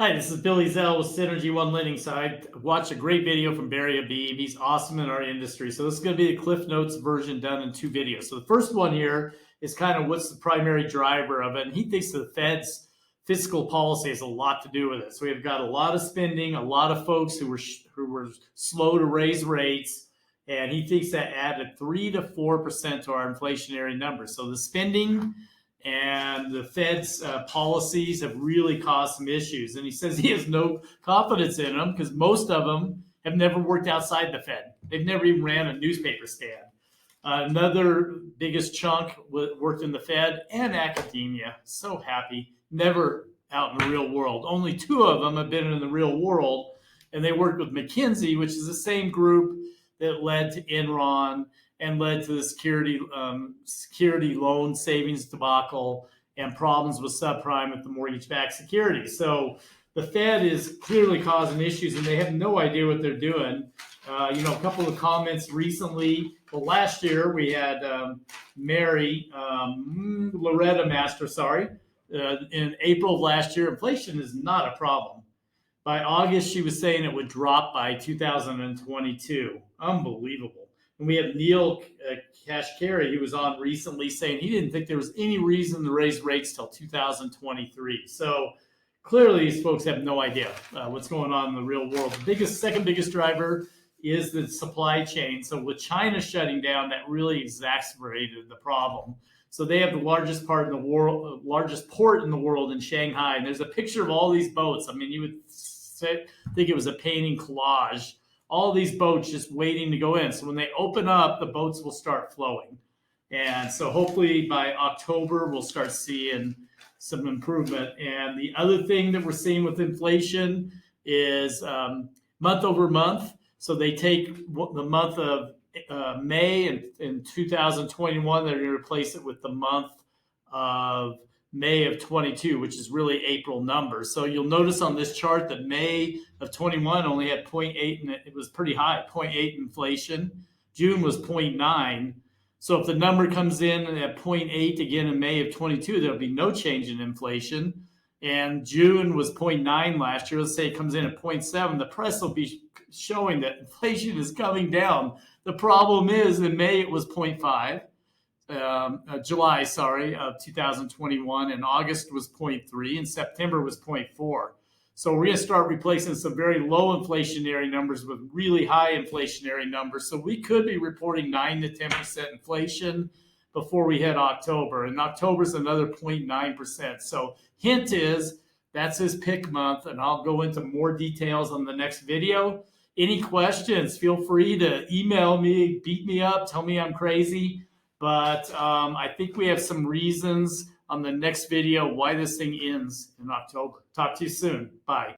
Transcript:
Hi, this is Billy Zell with Synergy One Lending. So I watched a great video from Barry Habib. He's awesome in our industry. So this is going to be the Cliff Notes version done in two videos. So the first one here is kind of what's the primary driver of it. And he thinks the Fed's fiscal policy has a lot to do with it. So we've got a lot of spending, a lot of folks who were slow to raise rates. And he thinks that added 3 to 4% to our inflationary numbers. So the spending and the Fed's policies have really caused some issues. And he says he has no confidence in them because most of them have never worked outside the Fed. They've never even ran a newspaper stand. Another biggest chunk worked in the Fed and academia. So happy. Never out in the real world. Only 2 of them have been in the real world, and they worked with McKinsey, which is the same group that led to Enron and led to the security loan savings debacle and problems with subprime with the mortgage-backed securities. So the Fed is clearly causing issues, and they have no idea what they're doing. A couple of comments recently. Well, last year we had Loretta Master, in April of last year. Inflation is not a problem. By August, she was saying it would drop by 2022. Unbelievable. And we have Neil Kashkari, who was on recently, saying he didn't think there was any reason to raise rates till 2023. So clearly, these folks have no idea what's going on in the real world. The second biggest driver is the supply chain. So with China shutting down, that really exacerbated the problem. So they have the largest port in the world in Shanghai. And there's a picture of all these boats. I mean, you would think it was a painting collage. All these boats just waiting to go in. So when they open up, the boats will start flowing. And so hopefully by October, we'll start seeing some improvement. And the other thing that we're seeing with inflation is month over month. So they take the month of May in 2021, they're going to replace it with the month of May of 22, which is really April numbers. So you'll notice on this chart that May of 21 only had 0.8, and it was pretty high, 0.8 inflation. June was 0.9. So if the number comes in at 0.8 again in May of 22, there'll be no change in inflation. And June was 0.9 last year. Let's say it comes in at 0.7. The press will be showing that inflation is coming down. The problem is in May it was 0.5. July, of 2021, and August was 0.3, and September was 0.4. So we're going to start replacing some very low inflationary numbers with really high inflationary numbers. So we could be reporting 9 to 10% inflation before we hit October, and October is another 0.9%. So hint is that's his pick month, and I'll go into more details on the next video. Any questions, feel free to email me, beat me up, tell me I'm crazy. But I think we have some reasons on the next video why this thing ends in October. Talk to you soon. Bye.